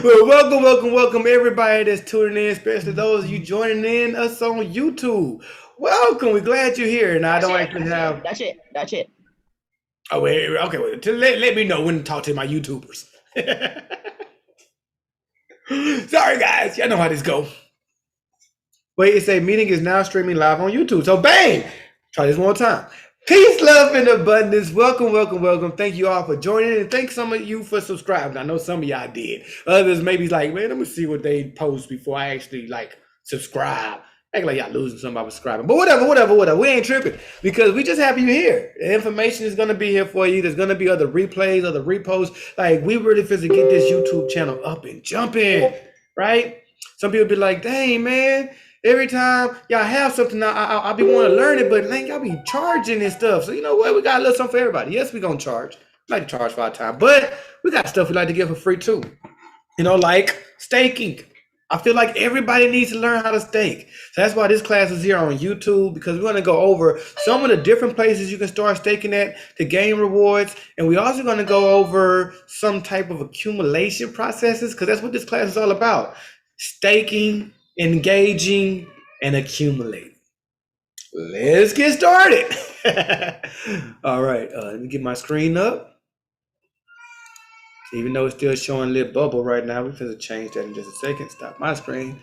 Well, welcome everybody that's tuning in, especially those of you joining in us on YouTube. Welcome. We're glad you're here. And I That's don't it. actually have. That's it. That's it. Oh, wait. Okay. Wait, let me know when to talk to my YouTubers. Sorry, guys. Y'all know how this go. Wait, it say meeting is now streaming live on YouTube. So, bang! Try this one more time. Peace, love, and abundance. Welcome. Thank you all for joining, and thank some of you for subscribing. I know some of y'all did. Others maybe like, man, let me see what they post before I actually like subscribe. Act like y'all losing something by subscribing. But whatever. We ain't tripping because we just have you here. The information is gonna be here for you. There's gonna be other replays, other reposts. Like we really physically get this YouTube channel up and jumping, right? Some people be like, dang, man. Every time y'all have something, I'll be wanting to learn it, but man, y'all be charging and stuff. So you know what? We got a little something for everybody. Yes, we gonna charge. We like to charge for our time, but we got stuff we like to give for free too. You know, like staking. I feel like everybody needs to learn how to stake. So that's why this class is here on YouTube, because we're gonna go over some of the different places you can start staking at to gain rewards. And we're also gonna go over some type of accumulation processes, because that's what this class is all about. Staking, engaging, and accumulating. Let's get started. All right, let me get my screen up. Even though it's still showing a little bubble right now, we're going to change that in just a second. Stop my screen.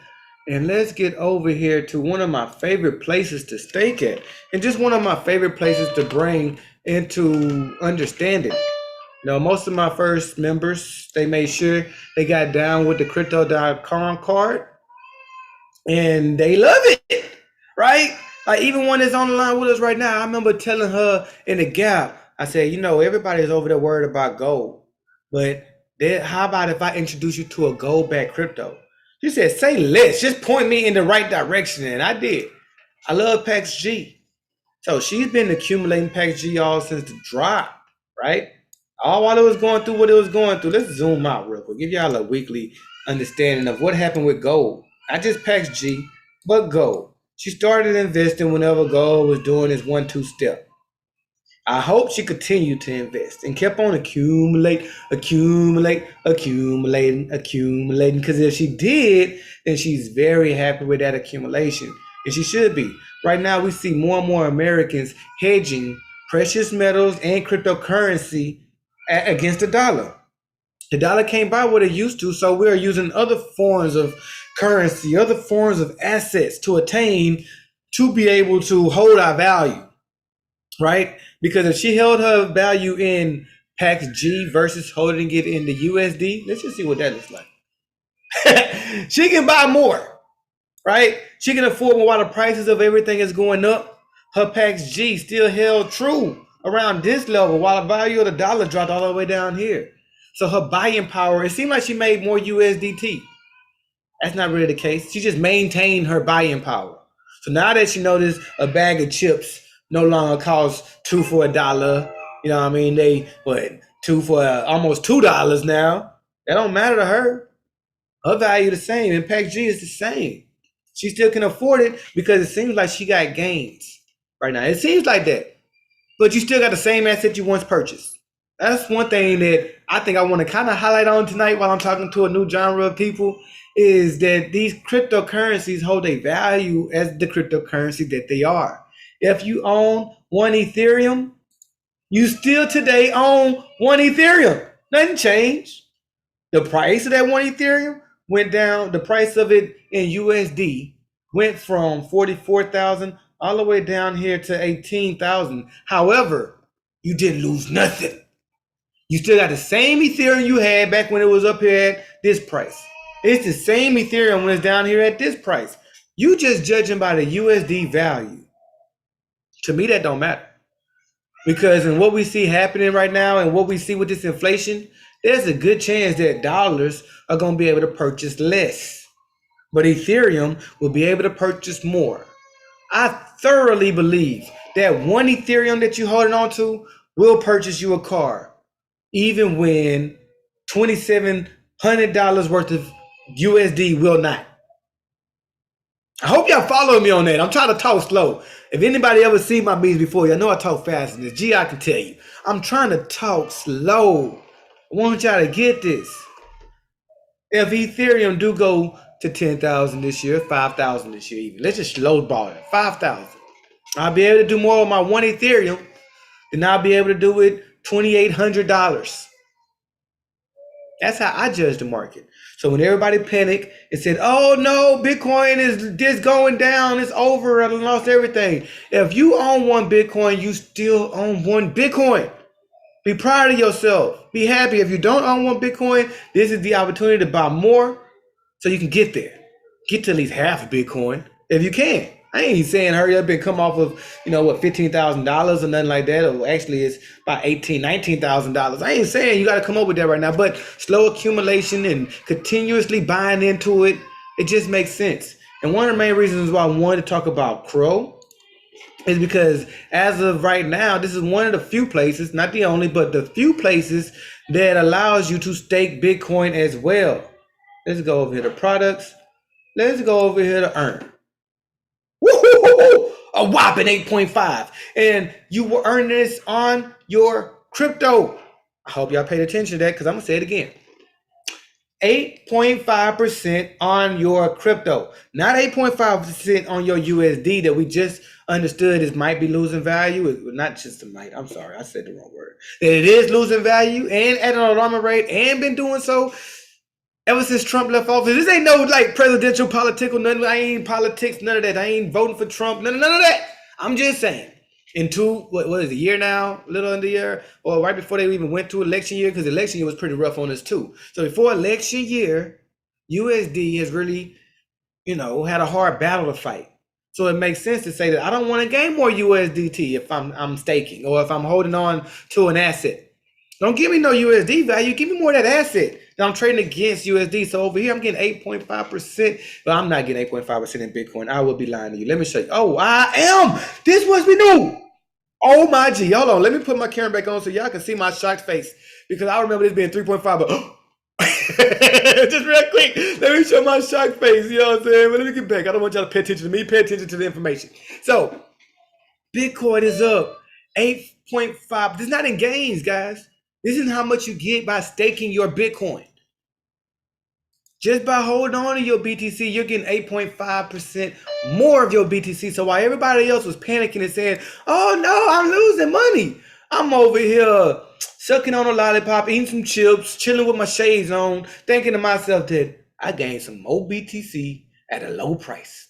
And let's get over here to one of my favorite places to stake at, and just one of my favorite places to bring into understanding. You know, most of my first members, they made sure they got down with the crypto.com card. And they love it, right? Like even one that's on the line with us right now, I remember telling her in the Gap, I said, you know, everybody's over there worried about gold, but how about if I introduce you to a gold-backed crypto? She said, say less, just point me in the right direction, and I did. I love PAX G. So she's been accumulating PAX G all since the drop, right? All while it was going through what it was going through. Let's zoom out real quick, give y'all a weekly understanding of what happened with gold. Not just PAX G, but gold. She started investing whenever gold was doing its 1-2 step. I hope she continued to invest and kept on accumulating. Because if she did, then she's very happy with that accumulation. And she should be. Right now, we see more and more Americans hedging precious metals and cryptocurrency against the dollar. The dollar can't buy what it used to, so we're using other forms of currency, other forms of assets to attain to be able to hold our value, right? Because if she held her value in PAX G versus holding it in the USD, let's just see what that looks like. She can buy more, right? She can afford more while the prices of everything is going up. Her PAX G still held true around this level while the value of the dollar dropped all the way down here. So her buying power, it seemed like she made more USDT. That's not really the case. She just maintained her buying power. So now that she noticed a bag of chips no longer costs $2 for $1, you know what I mean? They, $2 for almost $2 now. That don't matter to her. Her value the same. And PAX G is the same. She still can afford it because it seems like she got gains right now. It seems like that. But you still got the same asset you once purchased. That's one thing that I think I want to kind of highlight on tonight while I'm talking to a new genre of people, is that these cryptocurrencies hold a value as the cryptocurrency that they are. If you own one Ethereum, you still today own one Ethereum. Nothing changed. The price of that one Ethereum went down. The price of it in USD went from 44,000 all the way down here to 18,000. However, you didn't lose nothing. You still got the same Ethereum you had back when it was up here at this price. It's the same Ethereum when it's down here at this price. You just judging by the USD value. To me, that don't matter. Because in what we see happening right now and what we see with this inflation, there's a good chance that dollars are going to be able to purchase less. But Ethereum will be able to purchase more. I thoroughly believe that one Ethereum that you're holding on to will purchase you a car, even when $2,700 worth of USD will not. I hope y'all follow me on that. I'm trying to talk slow. If anybody ever seen my meetings before, y'all know I talk fast in this. G, I can tell you. I'm trying to talk slow. I want y'all to get this. If Ethereum do go to 10,000 this year, 5,000 this year even, let's just lowball it, 5,000. I'll be able to do more with my one Ethereum than I'll be able to do with $2,800. That's how I judge the market. So when everybody panicked and said, oh no, Bitcoin is just going down, it's over, I lost everything. If you own one Bitcoin, you still own one Bitcoin. Be proud of yourself. Be happy. If you don't own one Bitcoin, this is the opportunity to buy more so you can get there. Get to at least half of Bitcoin if you can. I ain't saying hurry up and come off of, $15,000 or nothing like that. Or actually it's about $18,000, $19,000. I ain't saying you got to come up with that right now, but slow accumulation and continuously buying into it, it just makes sense. And one of the main reasons why I wanted to talk about Crow is because as of right now, this is one of the few places, not the only, but the few places that allows you to stake Bitcoin as well. Let's go over here to products. Let's go over here to earn. Woo-hoo-hoo-hoo! A whopping 8.5. And you will earn this on your crypto. I hope y'all paid attention to that because I'm going to say it again. 8.5% on your crypto, not 8.5% on your USD that we just understood is might be losing value. Not just a might. I'm sorry, I said the wrong word. That it is losing value and at an alarming rate and been doing so ever since Trump left office. This ain't no presidential political, nothing. I ain't politics, none of that. I ain't voting for Trump, none of that. I'm just saying. In what is it, a year now, a little under a year, or right before they even went to election year, because election year was pretty rough on us too. So before election year, USD has really, had a hard battle to fight. So it makes sense to say that I don't want to gain more USDT if I'm staking or if I'm holding on to an asset. Don't give me no USD value. Give me more of that asset that I'm trading against USD. So over here, I'm getting 8.5%. But I'm not getting 8.5% in Bitcoin. I will be lying to you. Let me show you. Oh, I am. This must be new. Oh, my G. Hold on. Let me put my camera back on so y'all can see my shocked face. Because I remember this being 3.5. But just real quick, let me show my shocked face. You know what I'm saying? But let me get back. I don't want y'all to pay attention to me. Pay attention to the information. So, Bitcoin is up 8.5. This is not in gains, guys. This is how much you get by staking your Bitcoin. Just by holding on to your BTC, you're getting 8.5% more of your BTC. So while everybody else was panicking and saying, oh no, I'm losing money, I'm over here sucking on a lollipop, eating some chips, chilling with my shades on, thinking to myself that I gained some more BTC at a low price.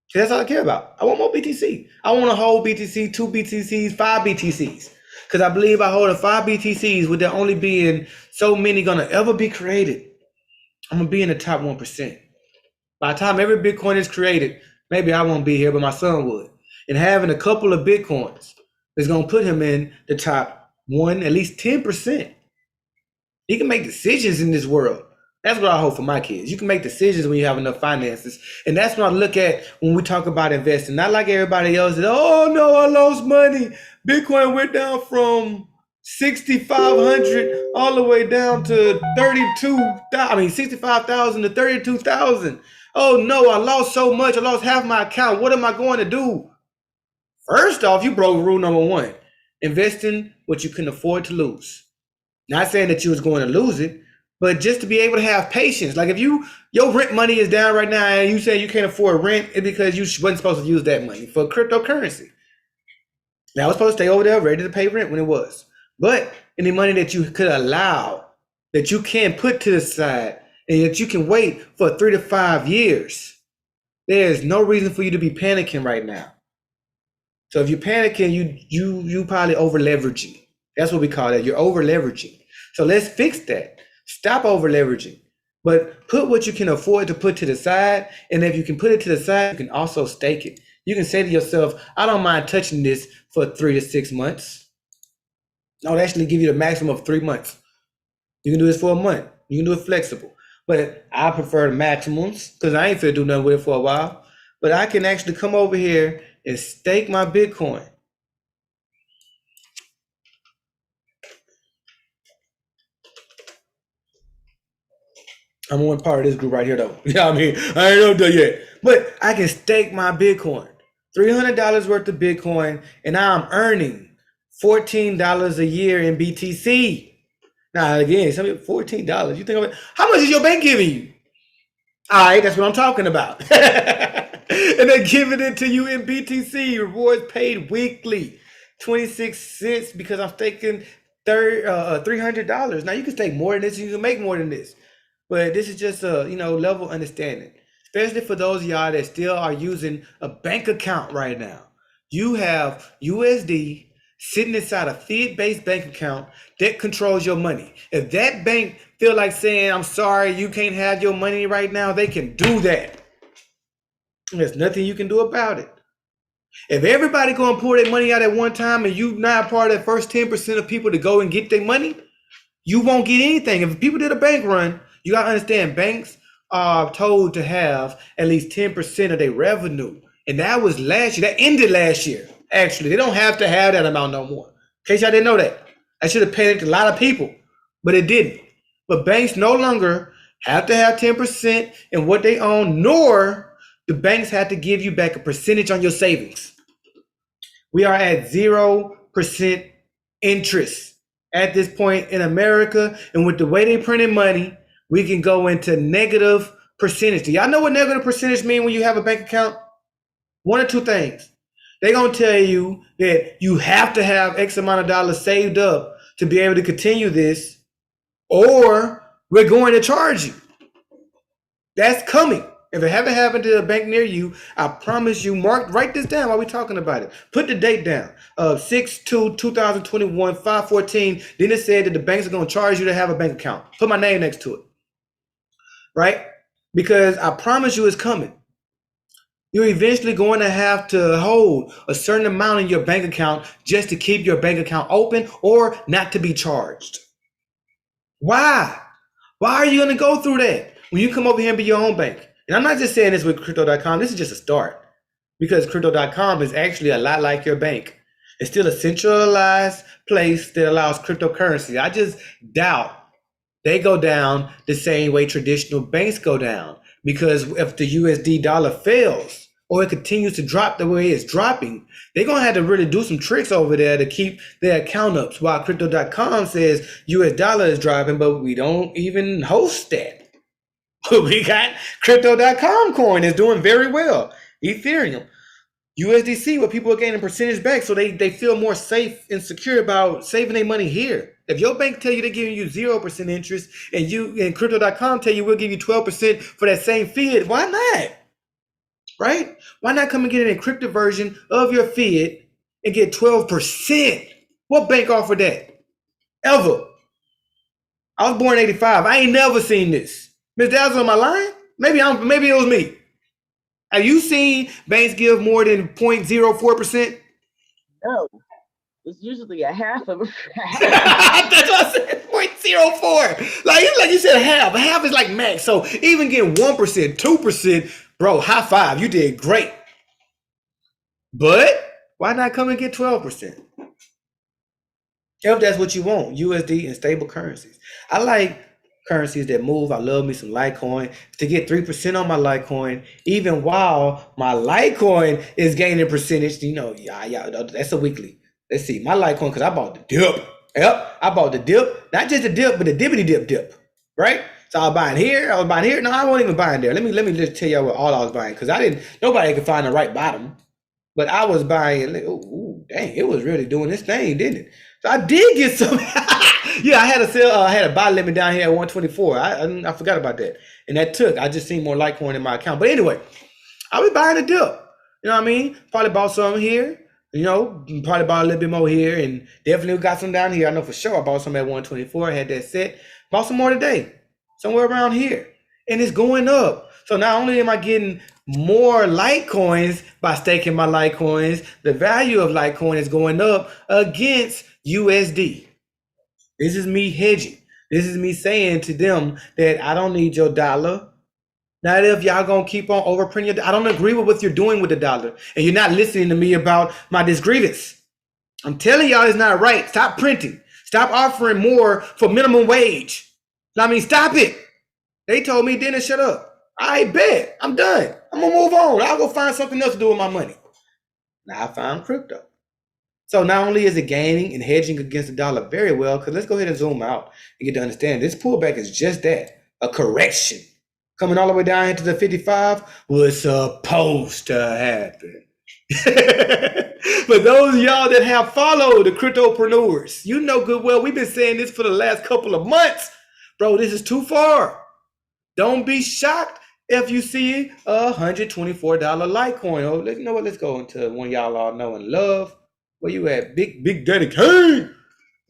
So that's all I care about. I want more BTC. I want to hold BTC, 2 BTCs, 5 BTCs. Because I believe by holding 5 BTCs, with there only being so many going to ever be created, I'm going to be in the top 1%. By the time every Bitcoin is created, maybe I won't be here, but my son would. And having a couple of Bitcoins is going to put him in the top 1, at least 10%. He can make decisions in this world. That's what I hope for my kids. You can make decisions when you have enough finances. And that's what I look at when we talk about investing. Not like everybody else that, oh no, I lost money. Bitcoin went down from 6,500 all the way down to 65,000 to 32,000. Oh no, I lost so much. I lost half my account. What am I going to do? First off, you broke rule number 1. Investing what you can afford to lose. Not saying that you was going to lose it, but just to be able to have patience. Like if your rent money is down right now and you say you can't afford rent, it's because you wasn't supposed to use that money for cryptocurrency. Now I was supposed to stay over there ready to pay rent when it was. But any money that you could allow, that you can put to the side, and that you can wait for 3 to 5 years, there's no reason for you to be panicking right now. So if you're panicking, you probably over leveraging. That's what we call that. You're over leveraging. So let's fix that. Stop over leveraging, but put what you can afford to put to the side. And if you can put it to the side, you can also stake it. You can say to yourself, I don't mind touching this for 3 to 6 months. I would actually give you the maximum of 3 months. You can do this for a month. You can do it flexible. But I prefer the maximums because I ain't finna do nothing with it for a while. But I can actually come over here and stake my Bitcoin. I'm one part of this group right here, though. You know what I mean? I ain't no done yet. But I can stake my Bitcoin. $300 worth of Bitcoin, and now I'm earning $14 a year in BTC. Now again, some $14. You think of it? How much is your bank giving you? All right, that's what I'm talking about. And they're giving it to you in BTC. Rewards paid weekly, 26 cents because I'm staking $300. Now you can stake more than this. You can make more than this, but this is just a level understanding, especially for those of y'all that still are using a bank account right now. You have USD sitting inside a fiat-based bank account that controls your money. If that bank feel like saying, I'm sorry, you can't have your money right now, they can do that. There's nothing you can do about it. If everybody go and pull their money out at one time and you not part of that first 10% of people to go and get their money, you won't get anything. If people did a bank run, you got to understand banks are told to have at least 10% of their revenue. And that was last year. That ended last year, actually. They don't have to have that amount no more. In case y'all didn't know that. I should have paid it to a lot of people, but it didn't. But banks no longer have to have 10% in what they own, nor the banks have to give you back a percentage on your savings. We are at 0% interest at this point in America. And with the way they printed money, we can go into negative percentage. Do y'all know what negative percentage mean when you have a bank account? One or two things. They're going to tell you that you have to have X amount of dollars saved up to be able to continue this, or we're going to charge you. That's coming. If it haven't happened to a bank near you, I promise you, write this down while we're talking about it. Put the date down. 6/2/2021, 5/14. Then it said that the banks are going to charge you to have a bank account. Put my name next to it. Right? Because I promise you it's coming. You're eventually going to have to hold a certain amount in your bank account just to keep your bank account open or not to be charged. Why? Why are you going to go through that when you come over here and be your own bank? And I'm not just saying this with crypto.com. This is just a start, because crypto.com is actually a lot like your bank. It's still a centralized place that allows cryptocurrency. I just doubt they go down the same way traditional banks go down, because if the USD dollar fails or it continues to drop the way it's dropping, they're going to have to really do some tricks over there to keep their account up. While crypto.com says US dollar is dropping, but we don't even host that. We got crypto.com coin is doing very well. Ethereum, USDC, where people are gaining percentage back, so they feel more safe and secure about saving their money here. If your bank tell you they're giving you 0% interest and crypto.com tell you we'll give you 12% for that same fiat, why not? Right? Why not come and get an encrypted version of your fiat and get 12%? What bank offered that? Ever? I was born in 85. I ain't never seen this. Ms. Dazzle, am I lying? Maybe it was me. Have you seen banks give more than 0.04%? No. It's usually a half of a That's what I said, 0.04. Like you said, half. A half is like max. So even getting 1%, 2%, bro, high five. You did great. But why not come and get 12%? If that's what you want, USD and stable currencies. I like currencies that move. I love me some Litecoin. To get 3% on my Litecoin, even while my Litecoin is gaining percentage, that's a weekly. Let's see, my Litecoin, because I bought the dip. Yep, I bought the dip. Not just the dip, but the dippity dip. Right? So I was buying here. No, I wasn't even buying there. Let me just tell y'all what all I was buying, because nobody could find the right bottom. But I was buying, dang, it was really doing this thing, didn't it? So I did get some. Yeah, I had a sale. I had a buy limit down here at 124. I forgot about that, and that took. I just seen more Litecoin in my account. But anyway, I was buying a dip. You know what I mean? Probably bought some here. Probably bought a little bit more here, and definitely got some down here. I know for sure I bought some at 124. I had that set. Bought some more today, somewhere around here, and it's going up. So not only am I getting more Litecoins by staking my Litecoins, the value of Litecoin is going up against USD. This is me hedging. This is me saying to them that I don't need your dollar. Not if y'all gonna keep on overprinting I don't agree with what you're doing with the dollar, and you're not listening to me about my disgrievance. I'm telling y'all it's not right. Stop printing. Stop offering more for minimum wage. Stop it. They told me, Dennis, shut up. I bet. I'm done. I'm gonna move on. I'll go find something else to do with my money. Now I found crypto. So not only is it gaining and hedging against the dollar very well, because let's go ahead and zoom out and get to understand this pullback is just that, a correction. Coming all the way down into the 55 was supposed to happen. But those of y'all that have followed the CryptoPreneurs, you know good well we've been saying this for the last couple of months. Bro, this is too far. Don't be shocked if you see a $124 Litecoin. Oh, you know what? Let's go into one y'all all know and love. Where you at? Big Daddy Kane.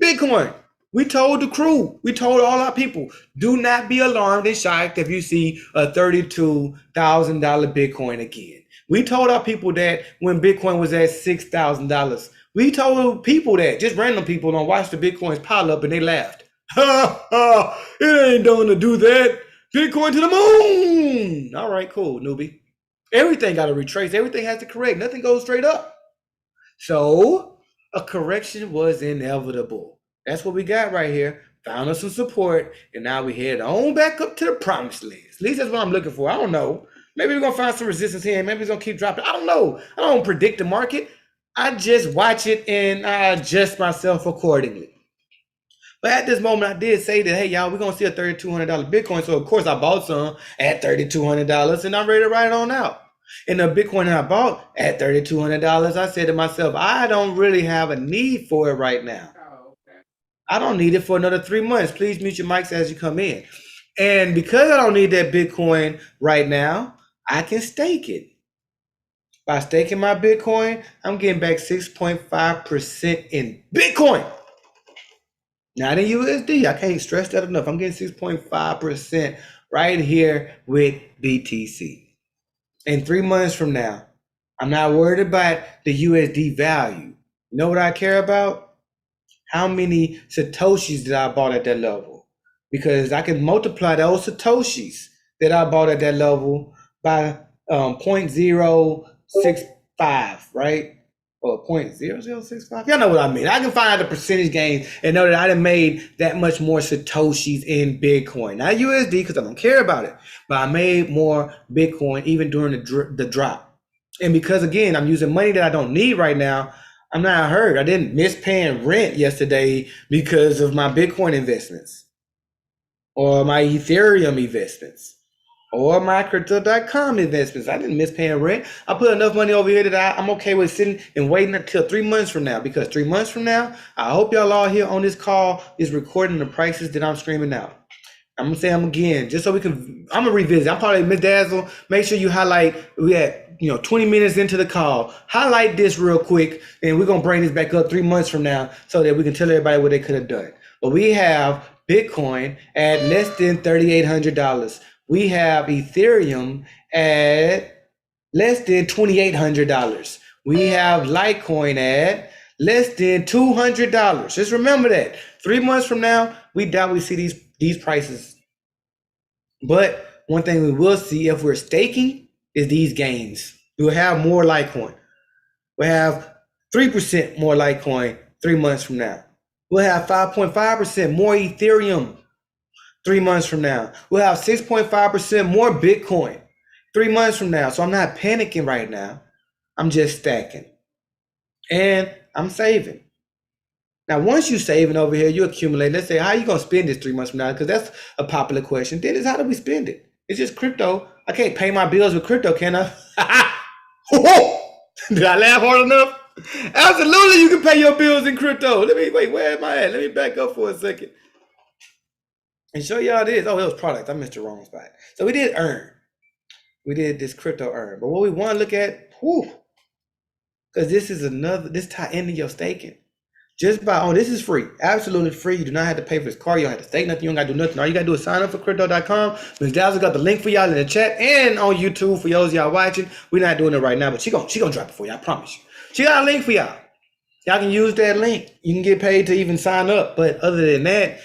Bitcoin. We told the crew, we told all our people, do not be alarmed and shocked if you see a $32,000 Bitcoin again. We told our people that when Bitcoin was at $6,000. We told people that, just random people, don't watch the Bitcoins pile up and they laughed. Ha ha, it ain't done to do that. Bitcoin to the moon. All right, cool, newbie. Everything got to retrace. Everything has to correct. Nothing goes straight up. So a correction was inevitable. That's what we got right here. Found us some support, and now we head on back up to the promised land. At least that's what I'm looking for. I don't know. Maybe we're gonna find some resistance here, and maybe it's gonna keep dropping. I don't know. I don't predict the market. I just watch it and I adjust myself accordingly. But at this moment, I did say that, hey, y'all, we're going to see a $3,200 Bitcoin. So, of course, I bought some at $3,200 and I'm ready to write it on out. And the Bitcoin that I bought at $3,200, I said to myself, I don't really have a need for it right now. I don't need it for another 3 months. Please mute your mics as you come in. And because I don't need that Bitcoin right now, I can stake it. By staking my Bitcoin, I'm getting back 6.5% in Bitcoin. Not in USD. I can't stress that enough. I'm getting 6.5% right here with BTC. And 3 months from now, I'm not worried about the USD value. You know what I care about? How many Satoshis did I bought at that level? Because I can multiply those Satoshis that I bought at that level by 0.065, right? Or 0.0065. Y'all know what I mean. I can find out the percentage gain and know that I done made that much more Satoshis in Bitcoin. Not USD because I don't care about it, but I made more Bitcoin even during the drop. And because, again, I'm using money that I don't need right now, I'm not hurt. I didn't miss paying rent yesterday because of my Bitcoin investments or my Ethereum investments or my Crypto.com investments. I didn't miss paying rent. I put enough money over here that I'm okay with sitting and waiting until 3 months from now, because 3 months from now, I hope y'all all here on this call is recording the prices that I'm screaming out. I'm gonna say them again, just so we can, I'm gonna revisit. I'm probably Miss Dazzle. Make sure you highlight, we had 20 minutes into the call. Highlight this real quick, and we're gonna bring this back up 3 months from now so that we can tell everybody what they could have done. But we have Bitcoin at less than $3,800. We have Ethereum at less than $2,800. We have Litecoin at less than $200. Just remember that. 3 months from now, we doubt we see these prices. But one thing we will see if we're staking is these gains. We'll have more Litecoin. We'll have 3% more Litecoin 3 months from now. We'll have 5.5% more Ethereum 3 months from now. We'll have 6.5% more Bitcoin 3 months from now. So I'm not panicking right now. I'm just stacking. And I'm saving. Now, once you're saving over here, you accumulate. Let's say, how are you going to spend this 3 months from now? Because that's a popular question. Then it's how do we spend it? It's just crypto. I can't pay my bills with crypto, can I? Did I laugh hard enough? Absolutely, you can pay your bills in crypto. Where am I at? Let me back up for a second and show y'all this. Oh, it was products. I missed the wrong spot. So we did earn. We did this crypto earn. But what we want to look at, because this tie into your staking. Just this is free, absolutely free. You do not have to pay for this card. You don't have to stake nothing. You don't got to do nothing. All you got to do is sign up for crypto.com. Ms. Dazzle got the link for y'all in the chat and on YouTube for those y'all watching. We're not doing it right now, but she gonna drop it for you. I promise you. She got a link for y'all. Y'all can use that link. You can get paid to even sign up. But other than that,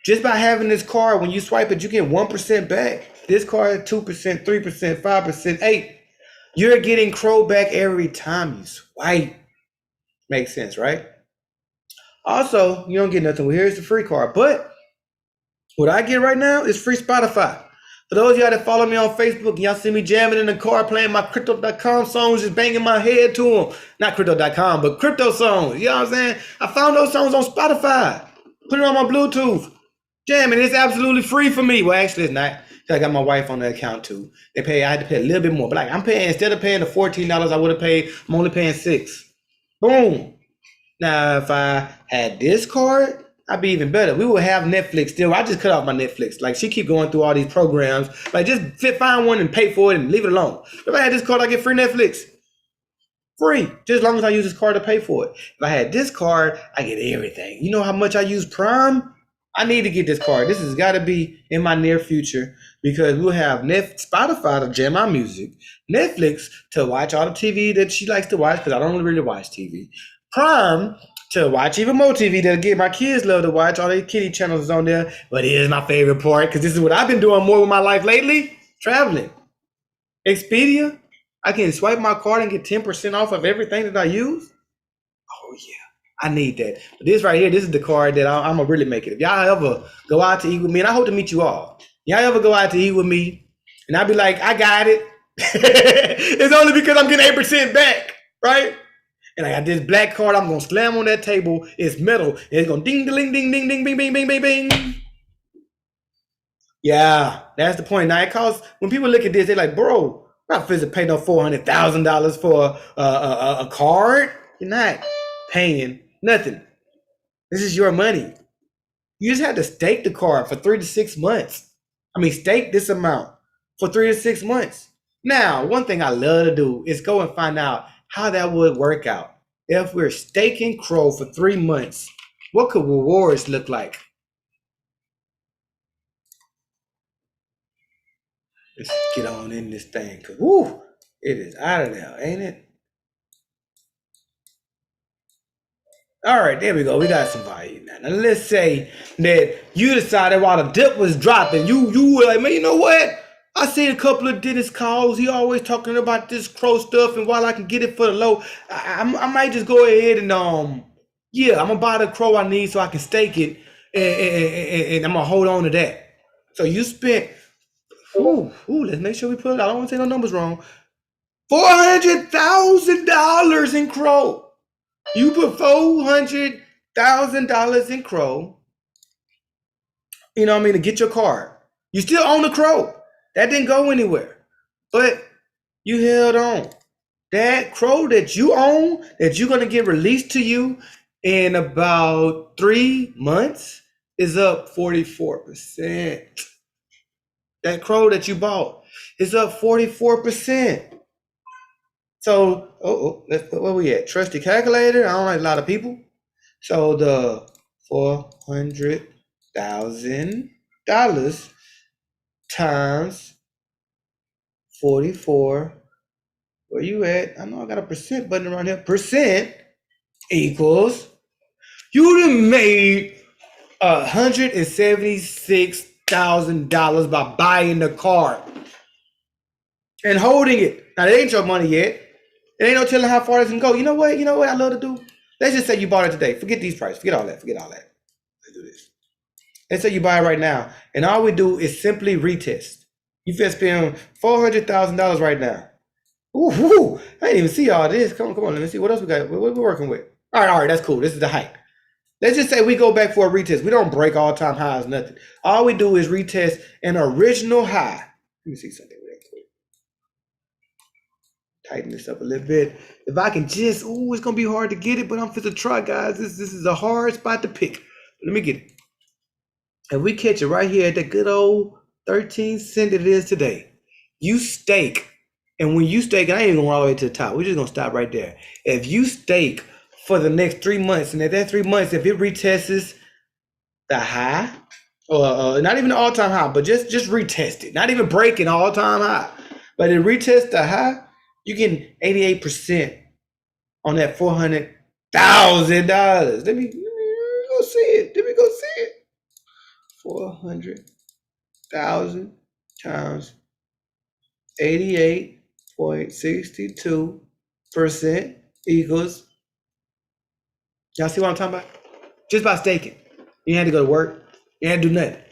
just by having this card, when you swipe it, you get 1% back. This card, 2%, 3%, 5%, 8%. You're getting crow back every time you swipe. Makes sense, right? Also, you don't get nothing. Well, here's the free card. But what I get right now is free Spotify. For those of y'all that follow me on Facebook and y'all see me jamming in the car playing my crypto.com songs, just banging my head to them. Not crypto.com, but crypto songs. You know what I'm saying? I found those songs on Spotify. Put it on my Bluetooth. Jamming. It's absolutely free for me. Well, actually, it's not. I got my wife on the account too. I had to pay a little bit more. But like I'm paying, instead of paying the $14 I would have paid, I'm only paying $6. Boom. Now, if I had this card, I'd be even better. We would have Netflix still. I just cut off my Netflix. Like she keep going through all these programs. Like just find one and pay for it and leave it alone. If I had this card, I get free Netflix. Free. Just as long as I use this card to pay for it. If I had this card, I get everything. You know how much I use Prime? I need to get this card. This has got to be in my near future because we'll have Spotify to jam my music, Netflix to watch all the TV that she likes to watch because I don't really watch TV, Prime to watch even more TV that again my kids love to watch. All these kiddie channels is on there. But here's my favorite part because this is what I've been doing more with my life lately: traveling. Expedia, I can swipe my card and get 10% off of everything that I use. Oh yeah. I need that. But this right here, this is the card that I'm gonna really make it. If y'all ever go out to eat with me, and I hope to meet you all. Y'all ever go out to eat with me, and I'll be like, I got it. It's only because I'm getting 8% back, right? And I got this black card. I'm gonna slam on that table. It's metal. And it's gonna ding, ding, ding, ding, ding, bing, bing, bing, bing, bing. Yeah, that's the point. Now it costs. When people look at this, they're like, bro, I'm not finna pay no $400,000 for a card. You're not paying nothing. This is your money. You just have to stake the card for 3 to 6 months. I mean, stake this amount for 3 to 6 months. Now, one thing I love to do is go and find out how that would work out. If we're staking Crow for 3 months, what could rewards look like? Let's get on in this thing, because woo, it is out of there, ain't it? All right, there we go. We got some value now. Now let's say that you decided while the dip was dropping, you were like, man, you know what? I seen a couple of dentist calls. He always talking about this Crow stuff, and while I can get it for the low, I might just go ahead and yeah, I'm gonna buy the Crow I need so I can stake it, and I'm gonna hold on to that. So you spent, let's make sure we put it. I don't want to say no numbers wrong. $400,000 in Crow. You put $400,000 in Crow, you know what I mean, to get your card. You still own the Crow. That didn't go anywhere. But you held on. That Crow that you own, that you're going to get released to you in about 3 months, is up 44%. That Crow that you bought is up 44%. So, let's put where we at? Trusty calculator. I don't like a lot of people. So the $400,000 times 44. Where you at? I know I got a percent button around here. Percent equals. You done made $176,000 by buying the card and holding it. Now that ain't your money yet. It ain't no telling how far this can go. You know what? I love to do? Let's just say you bought it today. Forget these prices. Forget all that. Let's do this. Let's say you buy it right now. And all we do is simply retest. You finna spend $400,000 right now. Ooh, I didn't even see all this. Come on. Let me see. What else we got? What we working with? All right. That's cool. This is the height. Let's just say we go back for a retest. We don't break all-time highs, nothing. All we do is retest an original high. Let me see something. Tighten this up a little bit. If I can just, it's gonna be hard to get it, but I'm finna try, guys. This is a hard spot to pick. Let me get it. If we catch it right here at that good old 13 cent it is today, you stake, and when you stake, I ain't even going all the way to the top. We're just gonna stop right there. If you stake for the next 3 months, and at that 3 months, if it retests the high, or not even the all-time high, but just retest it, not even breaking all-time high, but it retests the high. You getting 88% on that $400,000. Let me go see it. 400,000 times 88.62% equals. Y'all see what I'm talking about? Just by staking. You had to go to work. You had to do nothing.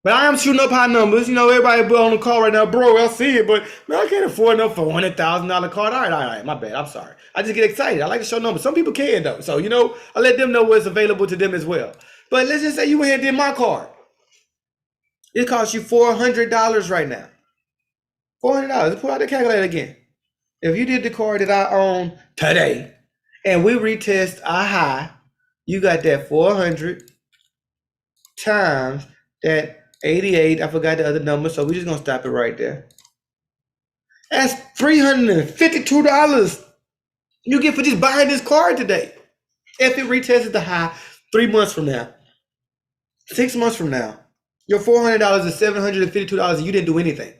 But I am shooting up high numbers. You know, everybody on the call right now, bro, I see it, but man, I can't afford no $400,000 card. All right, my bad. I'm sorry. I just get excited. I like to show numbers. Some people can, though. So, I let them know what's available to them as well. But let's just say you went ahead and did my card. It costs you $400 right now. $400. Pull out the calculator again. If you did the card that I own today and we retest a high, you got that 400 times that 88. I forgot the other number, so we're just going to stop it right there. That's $352 you get for just buying this card today. If it retests the high 3 months from now, 6 months from now, your $400 is $752 and you didn't do anything.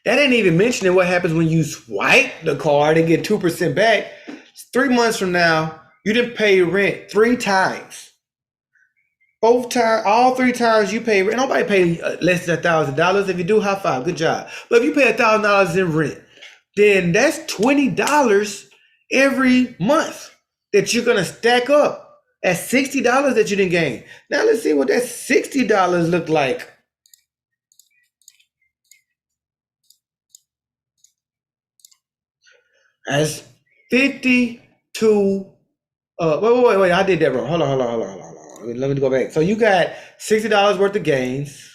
That ain't even mentioning what happens when you swipe the card and get 2% back. 3 months from now, you didn't pay rent 3 times. Both times, all 3 times you pay rent. Nobody pay less than $1,000. If you do, high five, good job. But if you pay $1,000 in rent, then that's $20 every month that you're gonna stack up at $60 that you didn't gain. Now let's see what that $60 look like. That's 52. Wait. I did that wrong. Hold on. Let me go back. So you got $60 worth of gains,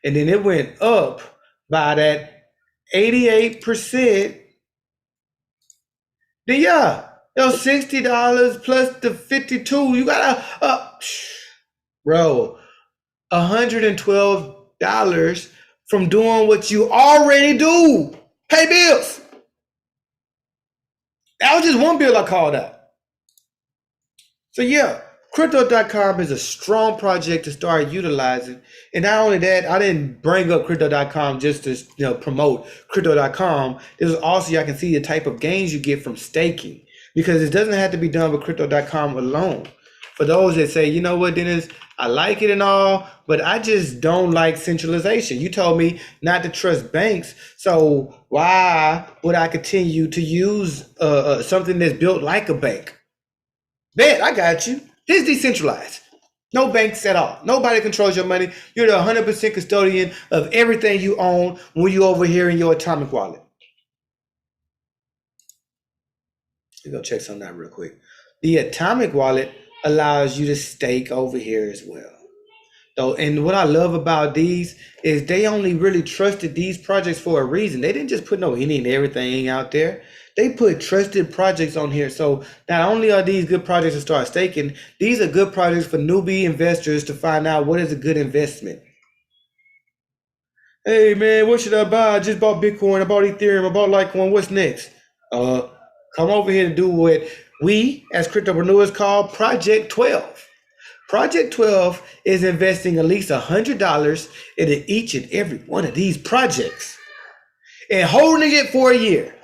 and then it went up by that 88%. Then yeah, those $60 plus the 52, you got bro, $112 from doing what you already do. Pay bills. That was just one bill I called out. So yeah, crypto.com is a strong project to start utilizing. And not only that, I didn't bring up crypto.com just to promote crypto.com. This is also, y'all can see the type of gains you get from staking, because it doesn't have to be done with crypto.com alone. For those that say, you know what, Dennis, I like it and all, but I just don't like centralization. You told me not to trust banks, so why would I continue to use something that's built like a bank? Bet, I got you. It's decentralized. No banks at all. Nobody controls your money. You're the 100% custodian of everything you own when you're over here in your atomic wallet. Let me go check something out real quick. The atomic wallet allows you to stake over here as well. So, and what I love about these is they only really trusted these projects for a reason. They didn't just put any and everything out there. They put trusted projects on here. So not only are these good projects to start staking, these are good projects for newbie investors to find out what is a good investment. Hey man, what should I buy? I just bought Bitcoin, I bought Ethereum, I bought Litecoin. What's next? Come over here to do what we as cryptopreneurs call Project 12. Project 12 is investing at least $100 into each and every one of these projects and holding it for a year.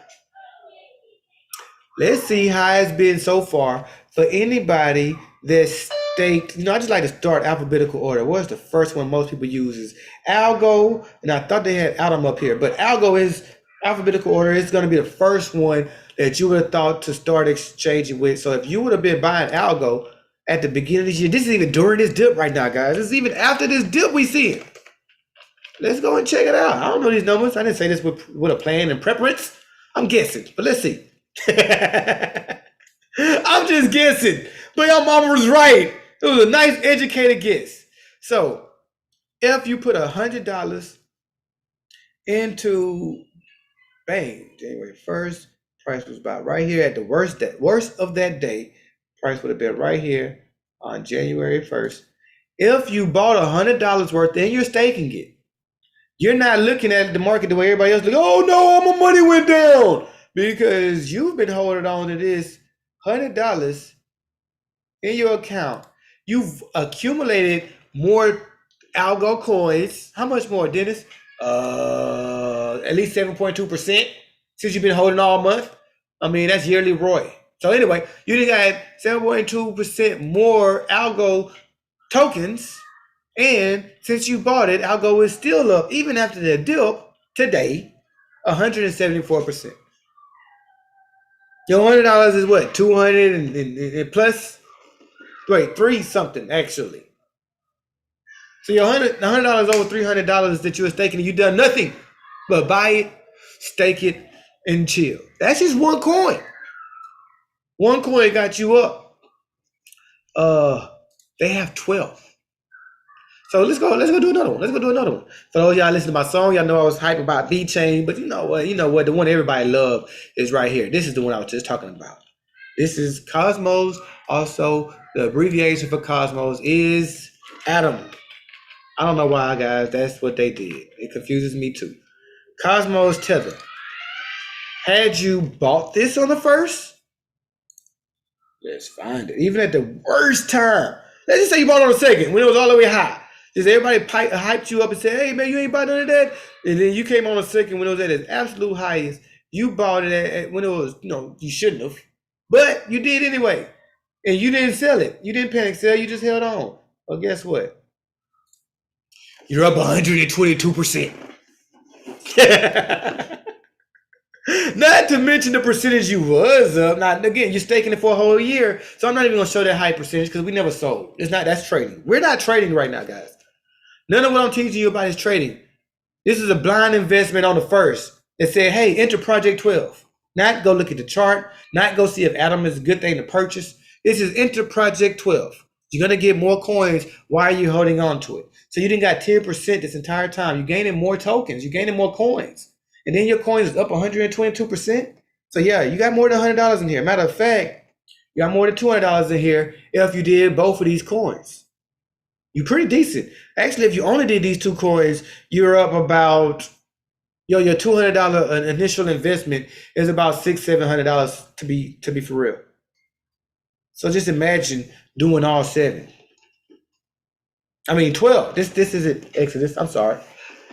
Let's see how it's been so far for anybody that's staked. I just like to start alphabetical order. What's the first one most people use is Algo, and I thought they had Atom up here, but Algo is alphabetical order. It's going to be the first one that you would have thought to start exchanging with. So if you would have been buying Algo at the beginning of this year, this is even during this dip right now, guys. This is even after this dip we see it. Let's go and check it out. I don't know these numbers. I didn't say this with a plan and preference. I'm guessing, but let's see. I'm just guessing, but your mama was right. It was a nice educated guess. So if you put $100 into January 1st, price was about right here at the worst of that day. Price would have been right here on January 1st. If you bought $100 worth and you're staking it, you're not looking at the market the way everybody else like, oh no, all my money went down. Because you've been holding on to this $100 in your account. You've accumulated more algo coins. How much more, Dennis? At least 7.2% since you've been holding all month. I mean, that's yearly ROI. So anyway, you got 7.2% more algo tokens. And since you bought it, algo is still up, even after the dip today, 174%. Your $100 is what? 200 and plus, wait, 3 something actually. So your $100 over $300 that you were staking, you done nothing but buy it, stake it, and chill. That's just one coin. One coin got you up. They have 12. So let's go do another one. For those of y'all listen to my song, y'all know I was hype about V-Chain, but you know what? The one everybody love is right here. This is the one I was just talking about. This is Cosmos. Also, the abbreviation for Cosmos is Atom. I don't know why, guys. That's what they did. It confuses me too. Cosmos Tether. Had you bought this on the first? Let's find it. Even at the worst time. Let's just say you bought it on the second when it was all the way high. Just everybody hyped you up and said, hey, man, you ain't bought none of that. And then you came on the second when it was at its absolute highest. You bought it at when it was, you shouldn't have. But you did anyway. And you didn't sell it. You didn't panic sell. You just held on. Well, guess what? You're up 122%. Not to mention the percentage you was up. Now, again, you're staking it for a whole year. So I'm not even going to show that high percentage because we never sold. That's trading. We're not trading right now, guys. None of what I'm teaching you about is trading. This is a blind investment on the first that said, hey, enter Project 12. Not go look at the chart. Not go see if Atom is a good thing to purchase. This is enter Project 12. You're going to get more coins. Why are you holding on to it? So you didn't got 10% this entire time. You're gaining more tokens. You're gaining more coins. And then your coins is up 122%. So yeah, you got more than $100 in here. Matter of fact, you got more than $200 in here if you did both of these coins. You're pretty decent. Actually, if you only did these two coins, you're up about, your $200 initial investment is about $600-700 to be for real. So just imagine doing all 7. 12. This isn't Exodus. I'm sorry.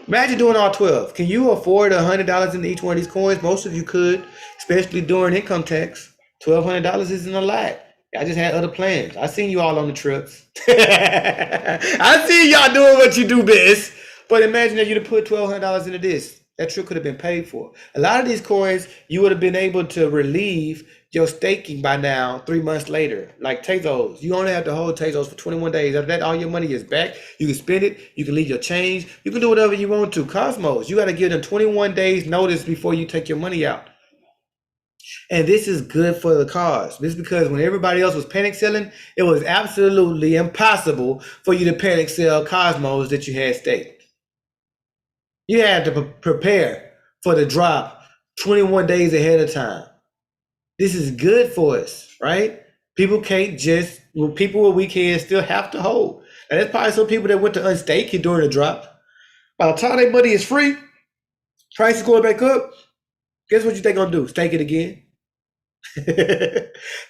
Imagine doing all 12. Can you afford $100 in each one of these coins? Most of you could, especially during income tax. $1,200 isn't a lot. I just had other plans. I seen you all on the trips. I see y'all doing what you do best. But imagine if you'd have put $1,200 into this. That trip could have been paid for. A lot of these coins, you would have been able to relieve your staking by now 3 months later. Like Tezos. You only have to hold Tezos for 21 days. After that, all your money is back. You can spend it. You can leave your change. You can do whatever you want to. Cosmos, you got to give them 21 days notice before you take your money out. And this is good for the cause. This is because when everybody else was panic selling, it was absolutely impossible for you to panic sell Cosmos that you had staked. You had to prepare for the drop 21 days ahead of time. This is good for us, right? People with weak heads still have to hold. And there's probably some people that went to unstake it during the drop. By the time their money is free, price is going back up, guess what you think gonna do? Stake it again?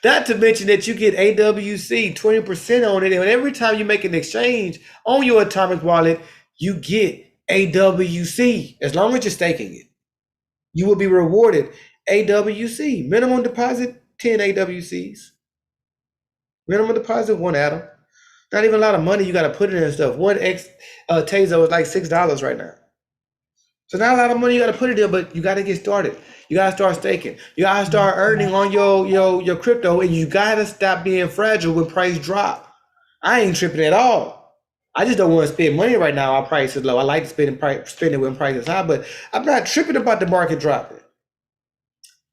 Not to mention that you get AWC 20% on it, and every time you make an exchange on your Atomic wallet, you get AWC. As long as you're staking it, you will be rewarded AWC. Minimum deposit 10 AWCs. Minimum deposit 1 Atom. Not even a lot of money you got to put in and stuff. One Tezo is like $6 right now. So not a lot of money you got to put it in, but you got to get started. You got to start staking. You got to start earning on your crypto, and you got to stop being fragile when price drop. I ain't tripping at all. I just don't want to spend money right now. Our price is low. I like to spend it when price is high, but I'm not tripping about the market dropping.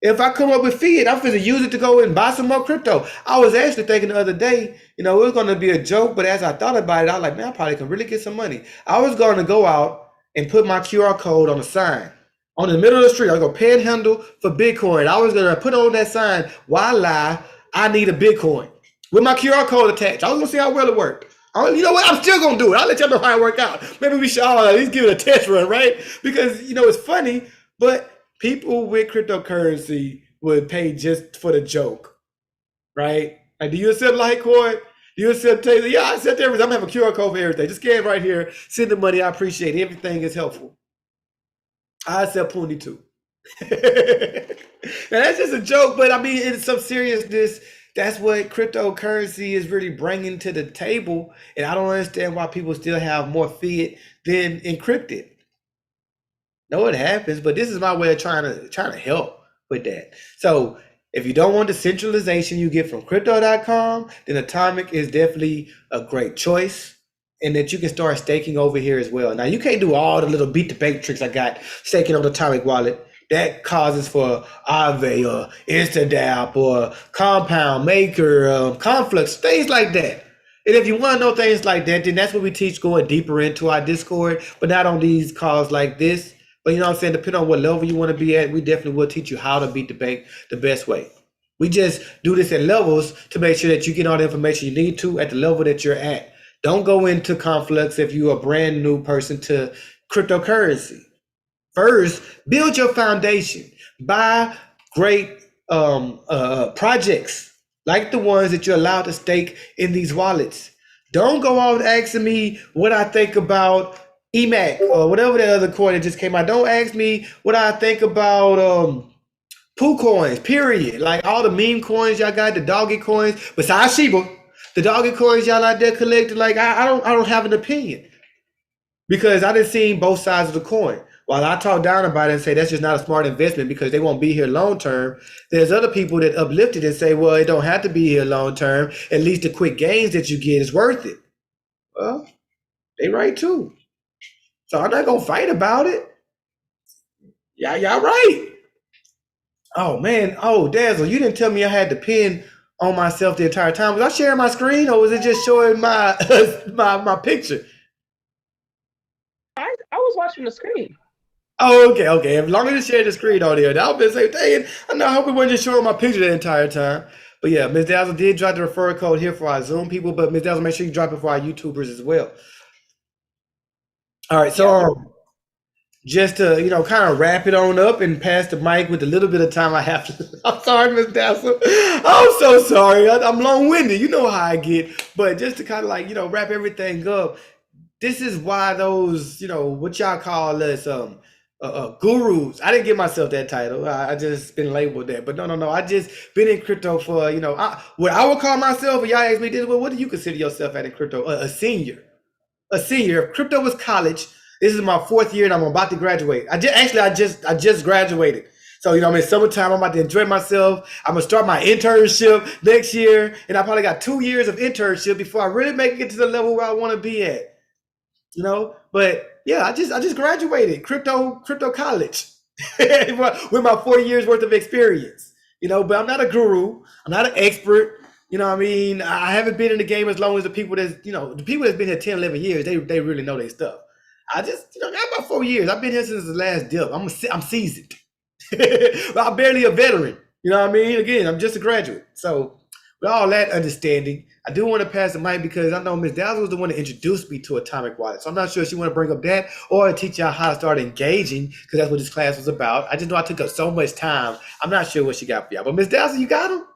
If I come up with fiat, I'm going to use it to go and buy some more crypto. I was actually thinking the other day, it was going to be a joke, but as I thought about it, I was like, man, I probably can really get some money. I was going to go out and put my QR code on a sign on the middle of the street. I was going to panhandle for Bitcoin. I was going to put on that sign, voila, I need a Bitcoin with my QR code attached. I was going to see how well it worked. You know what? I'm still going to do it. I'll let y'all know how it worked out. Maybe we should all at least give it a test run, right? Because, it's funny, but people with cryptocurrency would pay just for the joke, right? Like, do you accept Litecoin? Do you accept Taser? Yeah, I accept everything. I'm going to have a QR code for everything. Just scan right here. Send the money. I appreciate it. Everything is helpful. I accept Pony too. Now, that's just a joke, but in some seriousness, that's what cryptocurrency is really bringing to the table. And I don't understand why people still have more fiat than encrypted. No, it happens, but this is my way of trying to help with that. So if you don't want the centralization you get from crypto.com, then Atomic is definitely a great choice. and that you can start staking over here as well. Now you can't do all the little beat the bank tricks I got staking on the Atomic Wallet. That causes for Aave or Instadap or Compound Maker, Conflux, things like that. And if you want to know things like that, then that's what we teach going deeper into our Discord, but not on these calls like this. But you know what I'm saying? Depending on what level you want to be at, we definitely will teach you how to beat the bank the best way. We just do this at levels to make sure that you get all the information you need to at the level that you're at. Don't go into conflicts if you're a brand new person to cryptocurrency. First, build your foundation. Buy great projects like the ones that you're allowed to stake in these wallets. Don't go out asking me what I think about EMAC or whatever that other coin that just came out. Don't ask me what I think about Poo coins, period. Like all the meme coins y'all got, the doggy coins, besides Shiba, the doggy coins y'all out there collecting. Like I don't have an opinion because I done seen both sides of the coin. While I talk down about it and say that's just not a smart investment because they won't be here long term, there's other people that uplift it and say, well, it don't have to be here long term. At least the quick gains that you get is worth it. Well, they right too. So I'm not gonna fight about it. Yeah, y'all right. Oh man, oh Dazzle, you didn't tell me I had to pin on myself the entire time. Was I sharing my screen or was it just showing my my picture? I was watching the screen. Oh, okay, okay. As long as you share the screen on there, I'll be saying, dang, I hope it wasn't just showing my picture the entire time. But yeah, Ms. Dazzle did drop the referral code here for our Zoom people, but Ms. Dazzle, make sure you drop it for our YouTubers as well. All right, so just to kind of wrap it on up and pass the mic with a little bit of time I have to. I'm sorry, Ms. Dazzle. I'm so sorry. I'm long-winded. You know how I get. But just to kind of wrap everything up, this is why those what y'all call us gurus. I didn't give myself that title. I just been labeled that. But no. I just been in crypto for what I would call myself. Y'all ask me this. Well, what do you consider yourself at in crypto? A senior. A senior. If crypto was college, this is my 4th year and I'm about to graduate. I just graduated. So, summertime, I'm about to enjoy myself. I'm going to start my internship next year. And I probably got 2 years of internship before I really make it to the level where I want to be at. But yeah, I just graduated crypto college with my 4 years worth of experience. But I'm not a guru. I'm not an expert. You know what I mean? I haven't been in the game as long as the people that's been here 10, 11 years, they really know their stuff. I just, got about 4 years. I've been here since the last dip. I'm seasoned. But I'm barely a veteran. You know what I mean? Again, I'm just a graduate. So with all that understanding, I do want to pass the mic because I know Ms. Dazzle was the one that introduced me to Atomic Wallet. So I'm not sure if she want to bring up that or teach y'all how to start engaging because that's what this class was about. I just know I took up so much time. I'm not sure what she got for y'all. But Ms. Dazzle, you got them?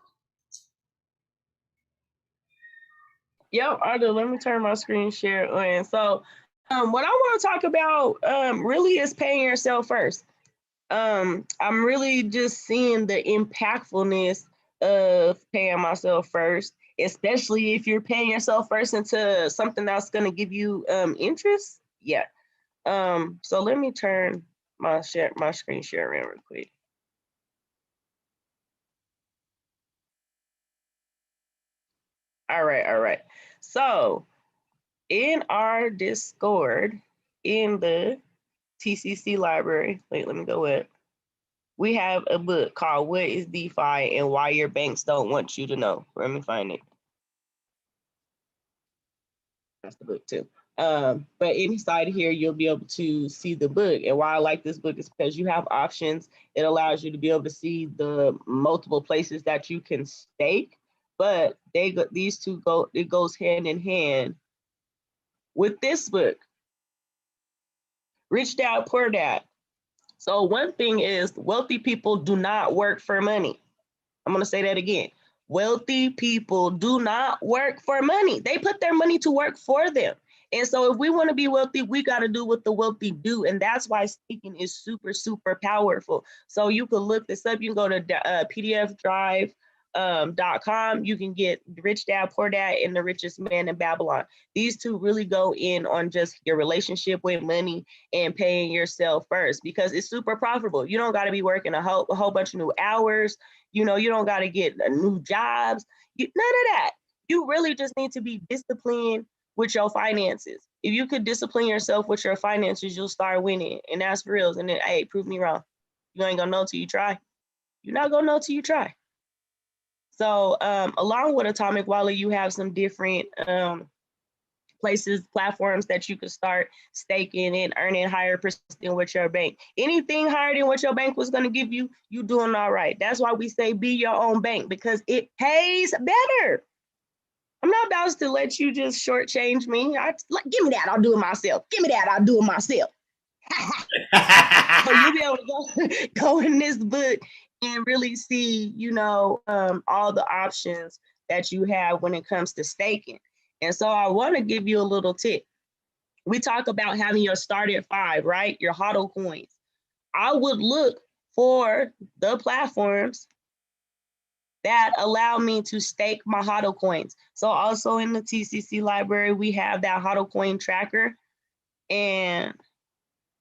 Yep, I do. Let me turn my screen share on. So what I want to talk about really is paying yourself first. I'm really just seeing the impactfulness of paying myself first, especially if you're paying yourself first into something that's going to give you interest. Yeah. So let me turn my screen share around real quick. All right. So in our Discord, in the TCC library, wait, let me go up. We have a book called What is DeFi and Why Your Banks Don't Want You to Know. Let me find it. That's the book too. But inside here, you'll be able to see the book. And why I like this book is because you have options. It allows you to be able to see the multiple places that you can stake. But these two it goes hand in hand with this book, Rich Dad, Poor Dad. So one thing is wealthy people do not work for money. I'm going to say that again. Wealthy people do not work for money. They put their money to work for them. And so if we want to be wealthy, we got to do what the wealthy do. And that's why staking is super, super powerful. So you can look this up. You can go to pdfdrive.com. You can get Rich Dad, Poor Dad, and The Richest Man in Babylon. These two really go in on just your relationship with money and paying yourself first because it's super profitable. You don't got to be working a whole bunch of new hours. You don't got to get new jobs. None of that. You really just need to be disciplined with your finances. If you could discipline yourself with your finances, you'll start winning. And that's for real. And then, hey, prove me wrong. You ain't gonna know till you try. You're not gonna know till you try. So along with Atomic Wallet, you have some different places, platforms that you could start staking and earning higher percent with your bank. Anything higher than what your bank was going to give you, you doing all right. That's why we say be your own bank, because it pays better. I'm not about to let you just shortchange me. Give me that, I'll do it myself. Give me that, I'll do it myself. So you'll be able to go in this book and really see, all the options that you have when it comes to staking. And so I want to give you a little tip. We talk about having your start at 5, right? Your HODL coins. I would look for the platforms that allow me to stake my HODL coins. So also in the TCC library, we have that HODL coin tracker. And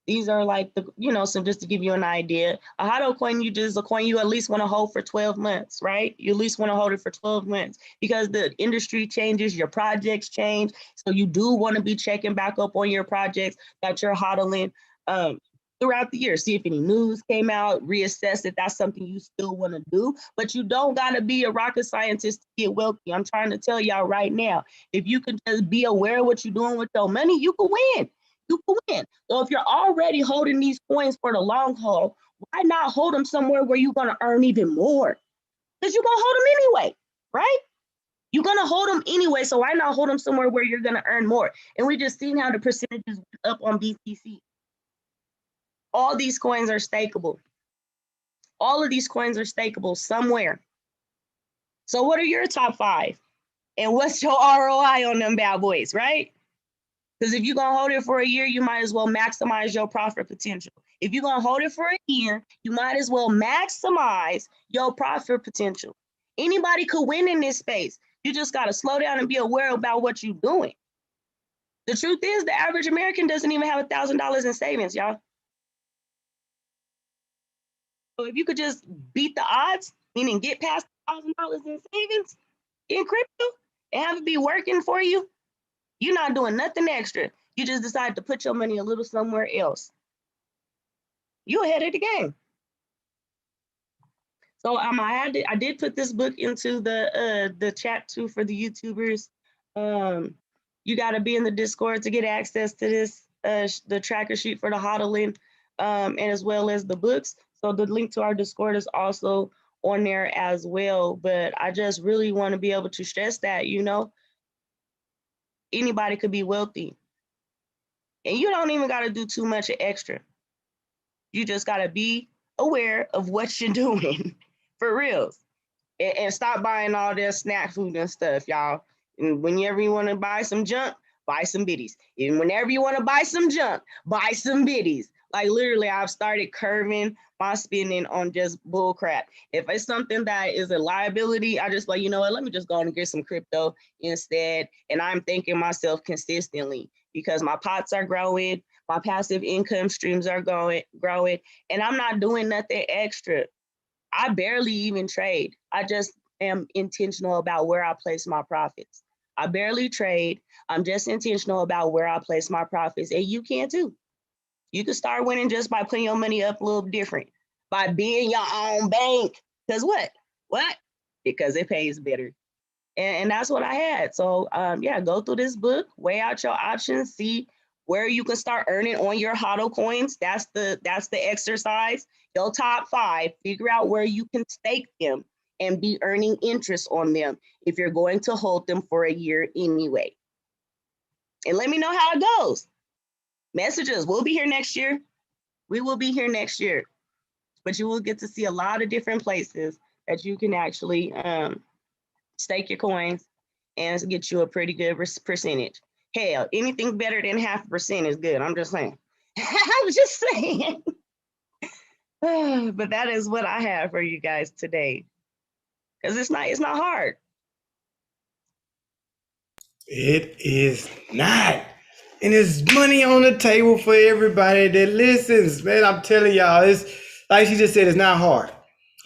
these are like so just to give you an idea, a HODL coin is a coin you at least want to hold for 12 months, right? You at least want to hold it for 12 months because the industry changes, your projects change. So you do want to be checking back up on your projects that you're HODLing throughout the year. See if any news came out, reassess if that's something you still want to do. But you don't got to be a rocket scientist to get wealthy. I'm trying to tell y'all right now, if you can just be aware of what you're doing with your money, you can win. You can win. So if you're already holding these coins for the long haul, why not hold them somewhere where you're going to earn even more? Because you're going to hold them anyway, right? You're going to hold them anyway. So why not hold them somewhere where you're going to earn more? And we just seen how the percentages went up on BTC. All these coins are stakeable. All of these coins are stakeable somewhere. So what are your top 5? And what's your ROI on them bad boys, right? Because if you're going to hold it for a year, you might as well maximize your profit potential. If you're going to hold it for a year, you might as well maximize your profit potential. Anybody could win in this space. You just got to slow down and be aware about what you're doing. The truth is, the average American doesn't even have $1,000 in savings, y'all. So if you could just beat the odds, meaning get past $1,000 in savings in crypto and have it be working for you, you're not doing nothing extra. You just decide to put your money a little somewhere else. You're ahead of the game. So I did put this book into the chat too for the YouTubers. You got to be in the Discord to get access to this, the tracker sheet for the HODLing, and as well as the books. So the link to our Discord is also on there as well. But I just really want to be able to stress that, anybody could be wealthy. And you don't even got to do too much extra. You just got to be aware of what you're doing for real. And stop buying all this snack food and stuff, y'all. And whenever you want to buy some junk, buy some biddies. And whenever you want to buy some junk, buy some biddies. Like literally, I've started curving my spending on just bull crap. If it's something that is a liability, I just like, you know what, let me just go on and get some crypto instead. And I'm thanking myself consistently because my pots are growing, my passive income streams are growing, and I'm not doing nothing extra. I barely even trade. I just am intentional about where I place my profits. I barely trade. I'm just intentional about where I place my profits. And you can too. You can start winning just by putting your money up a little different, by being your own bank. Because what? Because it pays better. And that's what I had. So go through this book, weigh out your options, see where you can start earning on your HODL coins. That's the exercise. Your top 5, figure out where you can stake them and be earning interest on them if you're going to hold them for a year anyway. And let me know how it goes. Messages, we'll be here next year. We will be here next year. But you will get to see a lot of different places that you can actually stake your coins and get you a pretty good percentage. Hell, anything better than 0.5% is good. I'm just saying. I'm just saying. But that is what I have for you guys today. Because it's not hard. It is not. And there's money on the table for everybody that listens. Man, I'm telling y'all, it's like she just said, it's not hard.